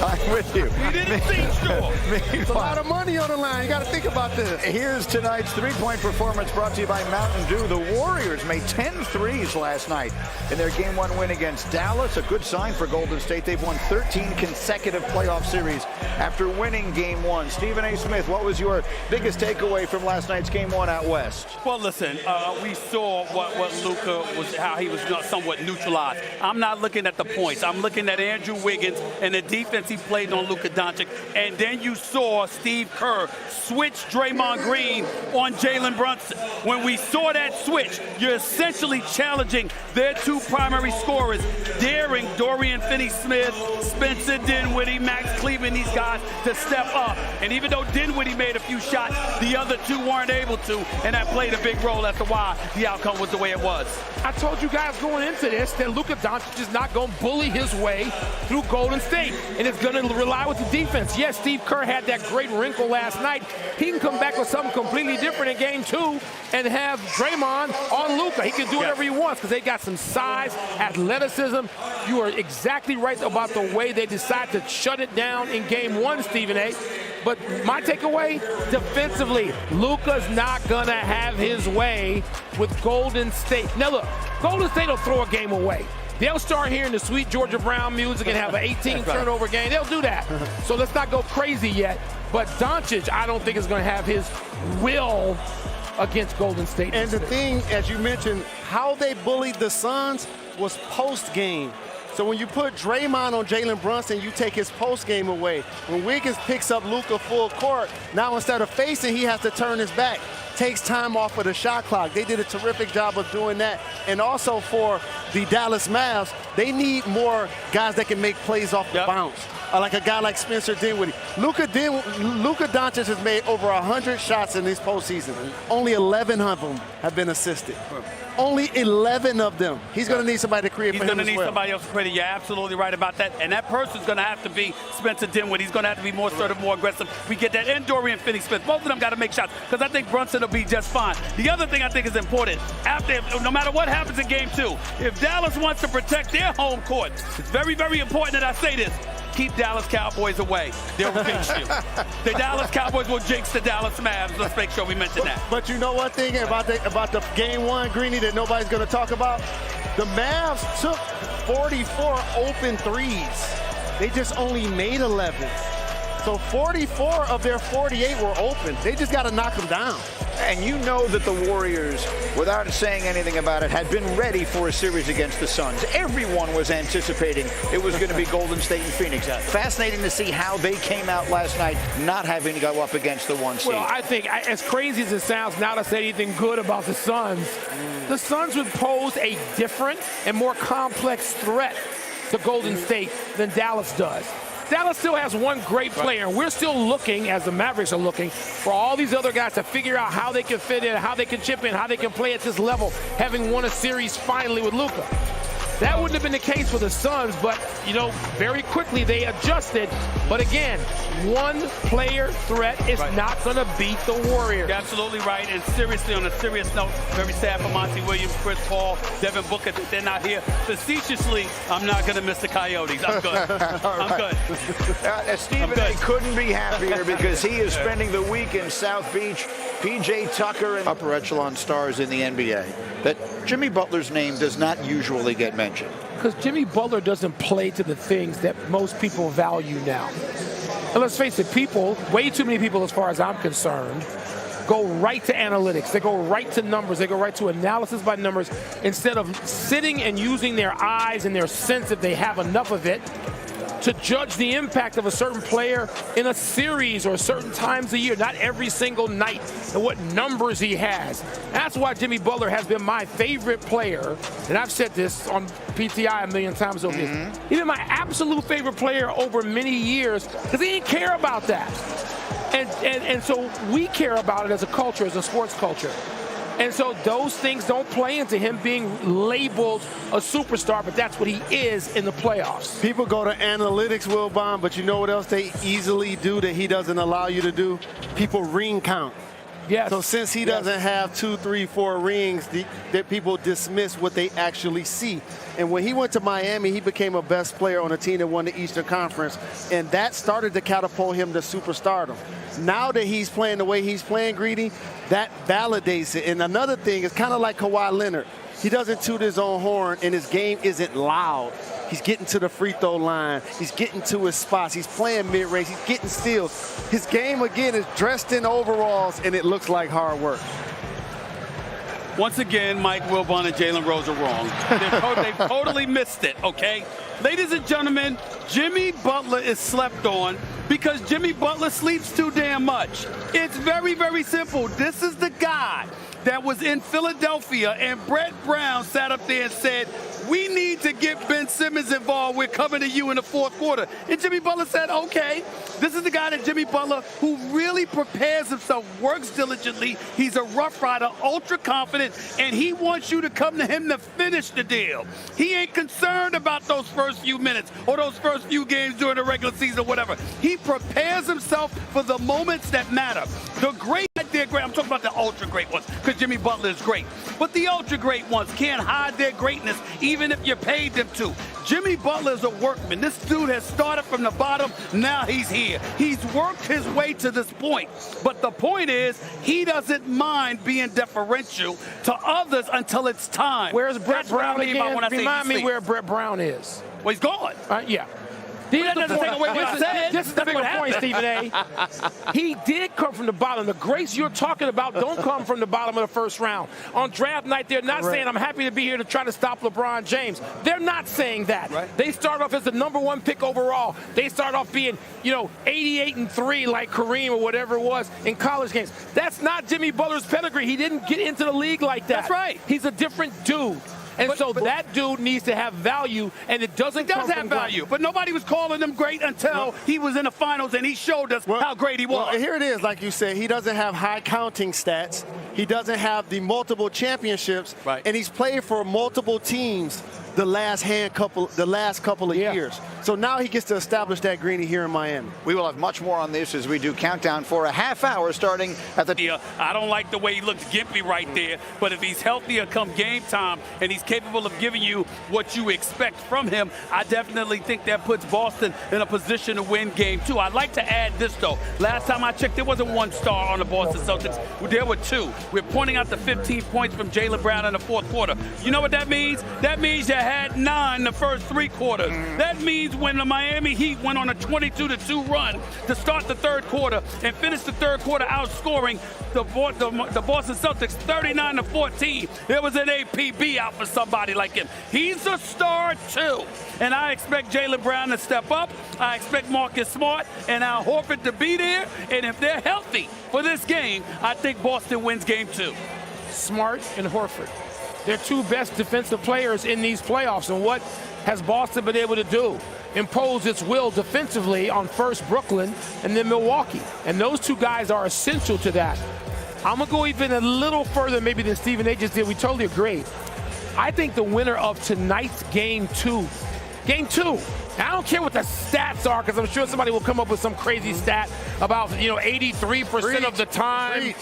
I'm with you. He didn't seem sure. It's a lot of money on the line. You got to think about this. Here's tonight's three-point performance brought to you by Mountain Dew. The Warriors made 10 threes last night in their Game 1 win against Dallas. A good sign for Golden State. They've won 13 consecutive playoff series after winning Game 1. Stephen A. Smith, what was your biggest takeaway from last night's Game 1 out west? Well, listen, we saw what Luka was, how he was somewhat neutralized. I'm not looking at the points. I'm looking at Andrew Wiggins and the defense he played on Luka Doncic. And then you saw Steve Kerr switch Draymond Green on Jalen Brunson. When we saw that switch, you're essentially challenging their two primary scorers, daring Dorian Finney-Smith, Spencer Dinwiddie, Max Cleveland, these guys to step up. And even though Dinwiddie made a few shots, the other two weren't able to, and that played a big role as to why the outcome was the way it was. I told you guys going into this that Luka Doncic is not going to bully his way through Golden State, and it's going to rely with the defense. Yes, Steve Kerr had that great wrinkle last night. He can come back with something completely different in Game 2 and have Draymond on Luka. He can do whatever he wants because they got some size, athleticism. You are exactly right about the way they decide to shut it down in Game 1, Stephen A. But my takeaway, defensively, Luka's not going to have his way with Golden State. Now, look, Golden State will throw a game away. They'll start hearing the sweet Georgia Brown music and have an 18-turnover game. They'll do that. So let's not go crazy yet. But Doncic, I don't think is going to have his will against Golden State. And the thing, as you mentioned, how they bullied the Suns was post-game. So when you put Draymond on Jalen Brunson, you take his post-game away. When Wiggins picks up Luka full court, now instead of facing, he has to turn his back. Takes time off of the shot clock. They did a terrific job of doing that. And also for the Dallas Mavs, they need more guys that can make plays off the bounce. Like a guy like Spencer Dinwiddie. Luka Doncic has made over 100 shots in this postseason. Only 11 of them have been assisted. Only 11 of them. He's going to need somebody to create for him as well. He's going to need somebody else to create. You're absolutely right about that. And that person's going to have to be Spencer Dinwiddie. He's going to have to be more assertive, more aggressive. We get that. And Dorian Finney-Smith. Both of them got to make shots because I think Brunson will be just fine. The other thing I think is important, no matter what happens in Game 2, if Dallas wants to protect their home court, it's very, very important that I say this. Keep Dallas Cowboys away. They'll jinx you. The Dallas Cowboys will jinx the Dallas Mavs. Let's make sure we mention that. But you know one thing about the Game 1, Greeny, that nobody's going to talk about? The Mavs took 44 open threes. They just only made 11. So 44 of their 48 were open. They just got to knock them down. And you know that the Warriors, without saying anything about it, had been ready for a series against the Suns. Everyone was anticipating it was going to be Golden State and Phoenix. Fascinating to see how they came out last night not having to go up against the 1 seed. Well, I think, as crazy as it sounds, not to say anything good about the Suns, the Suns would pose a different and more complex threat to Golden State than Dallas does. Dallas still has one great player, and we're still looking, as the Mavericks are looking, for all these other guys to figure out how they can fit in, how they can chip in, how they can play at this level, having won a series finally with Luka. That wouldn't have been the case for the Suns, but, very quickly they adjusted. But again, one player threat is not going to beat the Warriors. You're absolutely right. And seriously, on a serious note, very sad for Monty Williams, Chris Paul, Devin Booker, that they're not here. Facetiously, I'm not going to miss the Coyotes. I'm good. I'm good. Stephen A. couldn't be happier because he is spending the week in South Beach. P.J. Tucker and upper echelon stars in the NBA. That Jimmy Butler's name does not usually get mentioned. Because Jimmy Butler doesn't play to the things that most people value now. And let's face it, way too many people as far as I'm concerned, go right to analytics. They go right to numbers. They go right to analysis by numbers instead of sitting and using their eyes and their sense, if they have enough of it, to judge the impact of a certain player in a series or certain times a year, not every single night, and what numbers he has. That's why Jimmy Butler has been my favorite player, and I've said this on PTI a million times over this. He's been my absolute favorite player over many years because he didn't care about that. And so we care about it as a culture, as a sports culture. And so those things don't play into him being labeled a superstar, but that's what he is in the playoffs. People go to analytics, Wilbon, but you know what else they easily do that he doesn't allow you to do? People ring count. Yes. So since he doesn't have 2, 3, 4 rings, that people dismiss what they actually see. And when he went to Miami, he became a best player on a team that won the Eastern Conference, and that started to catapult him to superstardom. Now that he's playing the way he's playing, Greedy, that validates it. And another thing is kind of like Kawhi Leonard. He doesn't toot his own horn, and his game isn't loud. He's getting to the free throw line. He's getting to his spots. He's playing mid-range. He's getting steals. His game, again, is dressed in overalls, and it looks like hard work. Once again, Mike Wilbon and Jalen Rose are wrong. They've totally missed it, okay? Ladies and gentlemen, Jimmy Butler is slept on because Jimmy Butler sleeps too damn much. It's very, very simple. This is the guy that was in Philadelphia, and Brett Brown sat up there and said, we need to get Ben Simmons involved. We're coming to you in the fourth quarter. And Jimmy Butler said, okay. This is the guy that Jimmy Butler, who really prepares himself, works diligently. He's a rough rider, ultra confident, and he wants you to come to him to finish the deal. He ain't concerned about those first few minutes or those first few games during the regular season or whatever. He prepares himself for the moments that matter. The great, they're great. I'm talking about the ultra great ones because Jimmy Butler is great. But the ultra great ones can't hide their greatness even if you paid them to. Jimmy Butler is a workman. This dude has started from the bottom. Now he's here. He's worked his way to this point. But the point is, he doesn't mind being deferential to others until it's time. Where's Brett Brown again? Remind me where Brett Brown is. Well, he's gone. Yeah. That doesn't take away what I said. This is the bigger point, Stephen A. He did come from the bottom. The greats you're talking about don't come from the bottom of the first round. On draft night, they're not saying, I'm happy to be here to try to stop LeBron James. They're not saying that. Right. They start off as the #1 pick overall. They start off being, 88-3 like Kareem or whatever it was in college games. That's not Jimmy Butler's pedigree. He didn't get into the league like that. That's right. He's a different dude. And so that dude needs to have value, and it doesn't come from have value. But nobody was calling him great until he was in the finals, and he showed us how great he was. Well, here it is, like you said. He doesn't have high counting stats. He doesn't have the multiple championships, and he's played for multiple teams the last couple of years. So now he gets to establish that, Greeny, here in Miami. We will have much more on this as we do countdown for a half hour starting at the... I don't like the way he looks gimpy right there, but if he's healthier come game time and he's capable of giving you what you expect from him, I definitely think that puts Boston in a position to win game 2. I'd like to add this, though. Last time I checked, there wasn't one star on the Boston Celtics. There were 2. We're pointing out the 15 points from Jalen Brown in the fourth quarter. You know what that means? That means you had 9 the first 3 quarters. That means when the Miami Heat went on a 22-2 run to start the third quarter and finish the third quarter outscoring the Boston Celtics 39-14, there was an APB out for somebody like him. He's a star too. And I expect Jalen Brown to step up. I expect Marcus Smart and Al Horford to be there. And if they're healthy for this game, I think Boston wins game 2. Smart and Horford. They're 2 best defensive players in these playoffs. And what has Boston been able to do? Impose its will defensively on first Brooklyn and then Milwaukee. And those 2 guys are essential to that. I'm going to go even a little further maybe than Stephen A. just did. We totally agree. I think the winner of tonight's game 2. Game 2. I don't care what the stats are, because I'm sure somebody will come up with some crazy stat about, 83% of the time.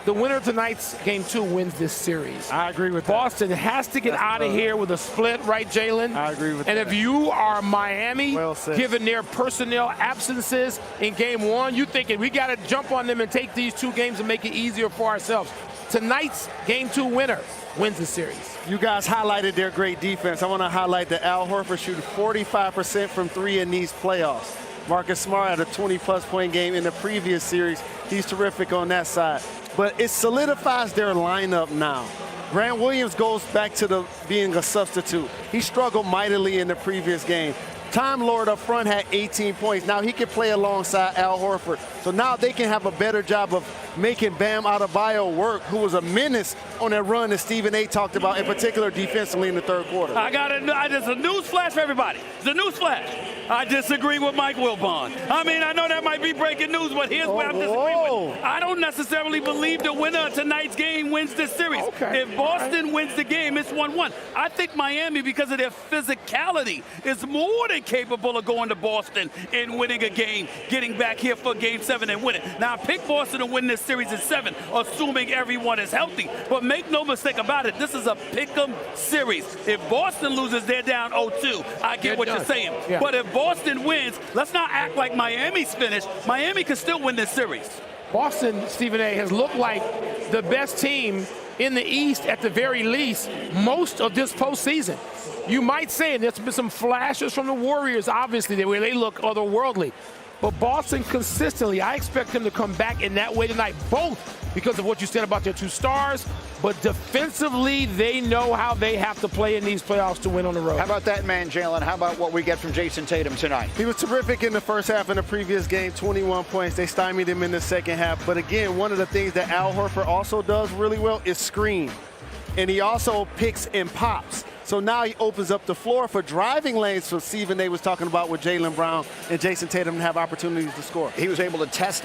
The winner of tonight's game 2 wins this series. I agree with Boston has to get out of here with a split, right, Jalen? I agree with that. And if you are Miami, Well said. given their personnel absences in game 1, you thinking we got to jump on them and take these 2 games and make it easier for ourselves. Tonight's game 2 winner wins the series. You guys highlighted their great defense. I want to highlight that Al Horford shooting 45% from 3 in these playoffs. Marcus Smart had a 20-plus point game in the previous series. He's terrific on that side. But it solidifies their lineup now. Grant Williams goes back to being a substitute. He struggled mightily in the previous game. Time Lord up front had 18 points. Now he can play alongside Al Horford. So now they can have a better job of making Bam Adebayo work, who was a menace on that run that Stephen A. talked about, in particular defensively in the third quarter. There's a news flash for everybody. It's a news flash. I disagree with Mike Wilbon. I mean, I know that might be breaking news, but here's where I'm disagreeing with. I don't necessarily believe the winner of tonight's game wins this series. Okay. If Boston wins the game, it's 1-1. I think Miami, because of their physicality, is more than capable of going to Boston and winning a game, getting back here for Game 7 and winning. Now, I pick Boston to win this series in 7, assuming everyone is healthy. But make no mistake about it, this is a pick-em series. If Boston loses, they're down 0-2. I get what you're saying. Yeah. But if Boston wins, let's not act like Miami's finished. Miami can still win this series. Boston, Stephen A., has looked like the best team in the East at the very least most of this postseason. You might say, and there's been some flashes from the Warriors, obviously, where they look otherworldly. But Boston consistently, I expect them to come back in that way tonight, both because of what you said about their two stars, but defensively, they know how they have to play in these playoffs to win on the road. How about that man, Jalen? How about what we get from Jason Tatum tonight? He was terrific in the first half in the previous game, 21 points. They stymied him in the second half. But again, one of the things that Al Horford also does really well is screen. And he also picks and pops. So now he opens up the floor for driving lanes for Stephen A. was talking about with Jalen Brown and Jason Tatum to have opportunities to score. He was able to test